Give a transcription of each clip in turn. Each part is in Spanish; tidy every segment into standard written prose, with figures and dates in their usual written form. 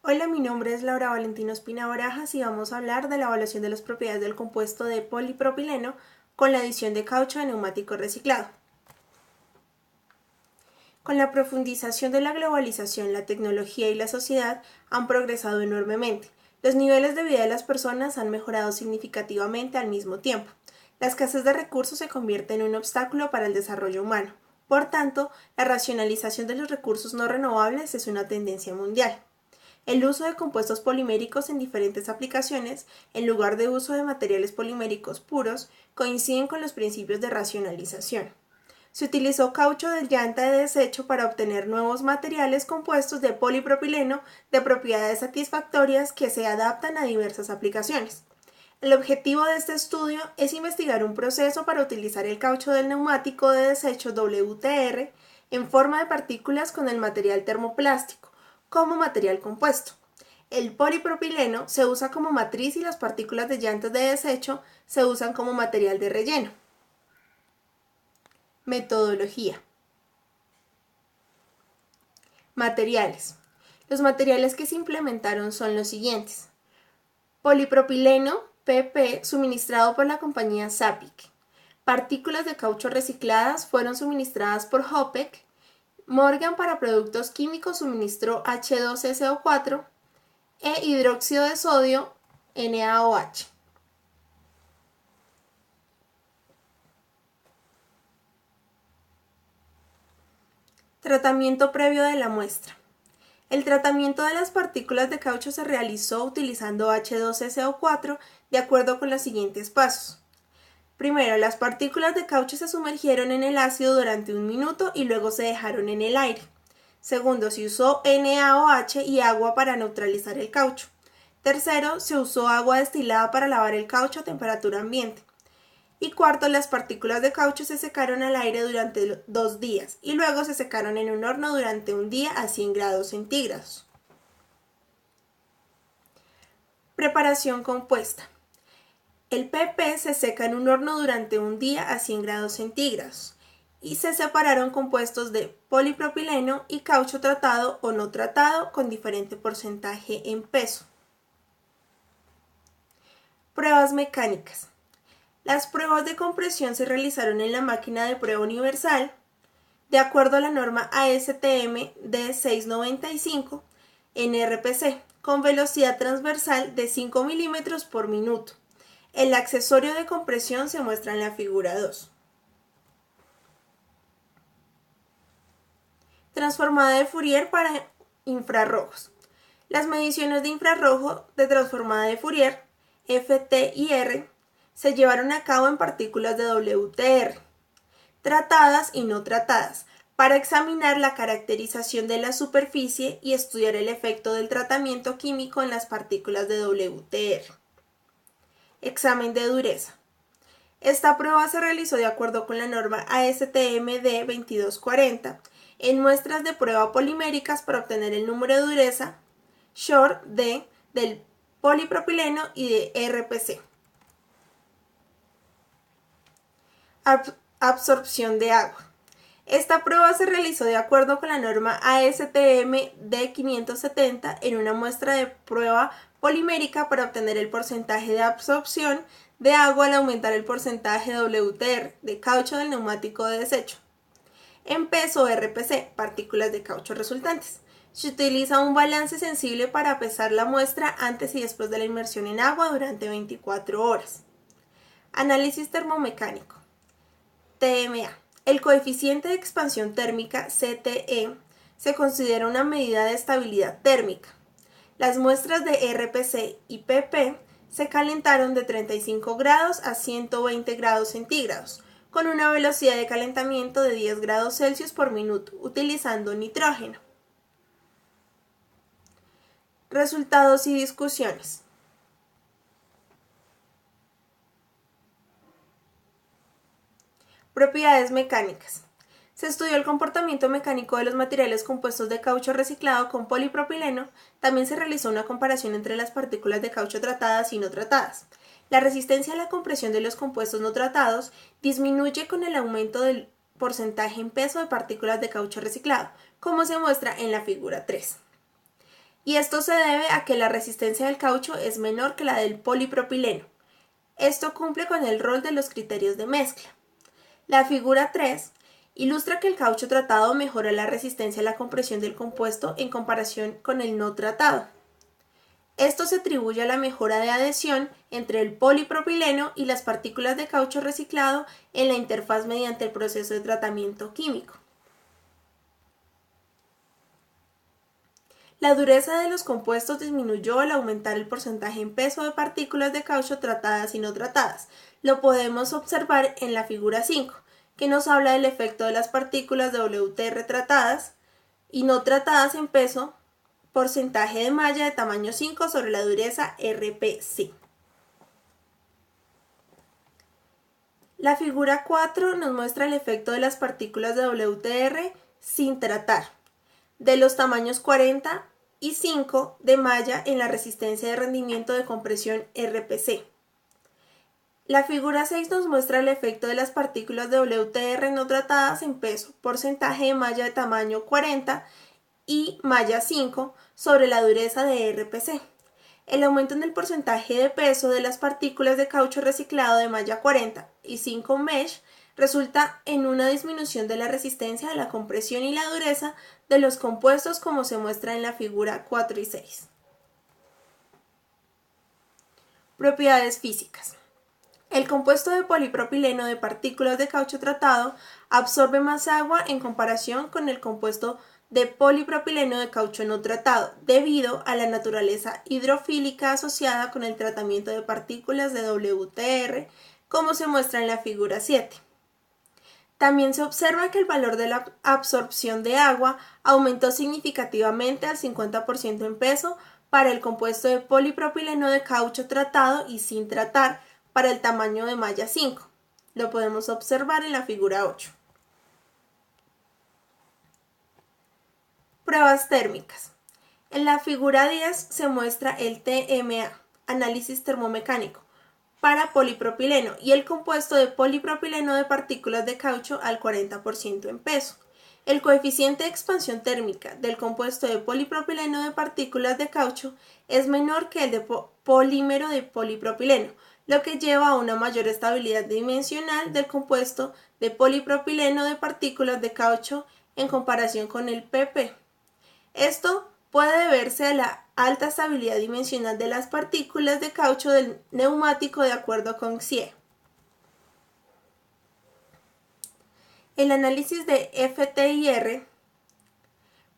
Hola, mi nombre es Laura Valentina Espina Barajas y vamos a hablar de la evaluación de las propiedades del compuesto de polipropileno con la adición de caucho de neumático reciclado. Con la profundización de la globalización, la tecnología y la sociedad han progresado enormemente. Los niveles de vida de las personas han mejorado significativamente al mismo tiempo. La escasez de recursos se convierte en un obstáculo para el desarrollo humano. Por tanto, la racionalización de los recursos no renovables es una tendencia mundial. El uso de compuestos poliméricos en diferentes aplicaciones, en lugar de uso de materiales poliméricos puros, coinciden con los principios de racionalización. Se utilizó caucho de llanta de desecho para obtener nuevos materiales compuestos de polipropileno de propiedades satisfactorias que se adaptan a diversas aplicaciones. El objetivo de este estudio es investigar un proceso para utilizar el caucho del neumático de desecho WTR en forma de partículas con el material termoplástico como material compuesto. El polipropileno se usa como matriz y las partículas de llantas de desecho se usan como material de relleno. Metodología. Materiales. Los materiales que se implementaron son los siguientes. Polipropileno PP suministrado por la compañía Sapic. Partículas de caucho recicladas fueron suministradas por Hopec. Morgan para productos químicos suministró H2SO4 e hidróxido de sodio NaOH. Tratamiento previo de la muestra. El tratamiento de las partículas de caucho se realizó utilizando H2SO4 de acuerdo con los siguientes pasos. Primero, las partículas de caucho se sumergieron en el ácido durante 1 minuto y luego se dejaron en el aire. Segundo, se usó NaOH y agua para neutralizar el caucho. Tercero, se usó agua destilada para lavar el caucho a temperatura ambiente. Y cuarto, las partículas de caucho se secaron al aire durante 2 días y luego se secaron en un horno durante 1 día a 100 grados centígrados. Preparación compuesta. El PP se seca en un horno durante 1 día a 100 grados centígrados y se separaron compuestos de polipropileno y caucho tratado o no tratado con diferente porcentaje en peso. Pruebas mecánicas. Las pruebas de compresión se realizaron en la máquina de prueba universal de acuerdo a la norma ASTM D695 en RPC con velocidad transversal de 5 milímetros por minuto. El accesorio de compresión se muestra en la figura 2. Transformada de Fourier para infrarrojos. Las mediciones de infrarrojo de transformada de Fourier, FT y R, se llevaron a cabo en partículas de WTR, tratadas y no tratadas, para examinar la caracterización de la superficie y estudiar el efecto del tratamiento químico en las partículas de WTR. Examen de dureza. Esta prueba se realizó de acuerdo con la norma ASTM D2240 en muestras de prueba poliméricas para obtener el número de dureza short del polipropileno y de RPC. Absorción de agua. Esta prueba se realizó de acuerdo con la norma ASTM D570 en una muestra de prueba polimérica para obtener el porcentaje de absorción de agua al aumentar el porcentaje WTR de caucho del neumático de desecho. En peso RPC, partículas de caucho resultantes. Se utiliza un balance sensible para pesar la muestra antes y después de la inmersión en agua durante 24 horas. Análisis termomecánico. TMA. El coeficiente de expansión térmica, CTE, se considera una medida de estabilidad térmica. Las muestras de RPC y PP se calentaron de 35 grados a 120 grados centígrados, con una velocidad de calentamiento de 10 grados Celsius por minuto, utilizando nitrógeno. Resultados y discusiones. Propiedades mecánicas. Se estudió el comportamiento mecánico de los materiales compuestos de caucho reciclado con polipropileno. También se realizó una comparación entre las partículas de caucho tratadas y no tratadas. La resistencia a la compresión de los compuestos no tratados disminuye con el aumento del porcentaje en peso de partículas de caucho reciclado, como se muestra en la figura 3. y esto se debe a que la resistencia del caucho es menor que la del polipropileno. Esto cumple con el rol de los criterios de mezcla. La figura 3 ilustra que el caucho tratado mejora la resistencia a la compresión del compuesto en comparación con el no tratado. Esto se atribuye a la mejora de adhesión entre el polipropileno y las partículas de caucho reciclado en la interfaz mediante el proceso de tratamiento químico. La dureza de los compuestos disminuyó al aumentar el porcentaje en peso de partículas de caucho tratadas y no tratadas. Lo podemos observar en la figura 5, que nos habla del efecto de las partículas de WTR tratadas y no tratadas en peso, porcentaje de malla de tamaño 5 sobre la dureza RPC. La figura 4 nos muestra el efecto de las partículas de WTR sin tratar, de los tamaños 40 y 5 de malla en la resistencia de rendimiento de compresión RPC. La figura 6 nos muestra el efecto de las partículas de WTR no tratadas en peso, porcentaje de malla de tamaño 40 y malla 5 sobre la dureza de RPC. El aumento en el porcentaje de peso de las partículas de caucho reciclado de malla 40 y 5 mesh resulta en una disminución de la resistencia a la compresión y la dureza de los compuestos como se muestra en la figura 4 y 6. Propiedades físicas. El compuesto de polipropileno de partículas de caucho tratado absorbe más agua en comparación con el compuesto de polipropileno de caucho no tratado, debido a la naturaleza hidrofílica asociada con el tratamiento de partículas de WTR, como se muestra en la figura 7. También se observa que el valor de la absorción de agua aumentó significativamente al 50% en peso para el compuesto de polipropileno de caucho tratado y sin tratar para el tamaño de malla 5. Lo podemos observar en la figura 8. Pruebas térmicas. En la figura 10 se muestra el TMA, análisis termomecánico, para polipropileno y el compuesto de polipropileno de partículas de caucho al 40% en peso. El coeficiente de expansión térmica del compuesto de polipropileno de partículas de caucho es menor que el de polímero de polipropileno, lo que lleva a una mayor estabilidad dimensional del compuesto de polipropileno de partículas de caucho en comparación con el PP. Esto puede deberse a la alta estabilidad dimensional de las partículas de caucho del neumático de acuerdo con XIE. El análisis de FTIR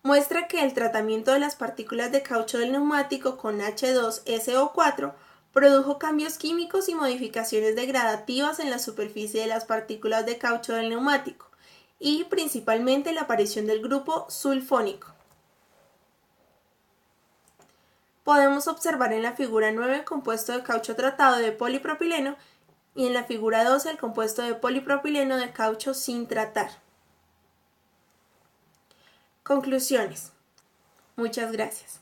muestra que el tratamiento de las partículas de caucho del neumático con H2SO4 produjo cambios químicos y modificaciones degradativas en la superficie de las partículas de caucho del neumático y principalmente la aparición del grupo sulfónico. Podemos observar en la figura 9 el compuesto de caucho tratado de polipropileno y en la figura 12 el compuesto de polipropileno de caucho sin tratar. Conclusiones. Muchas gracias.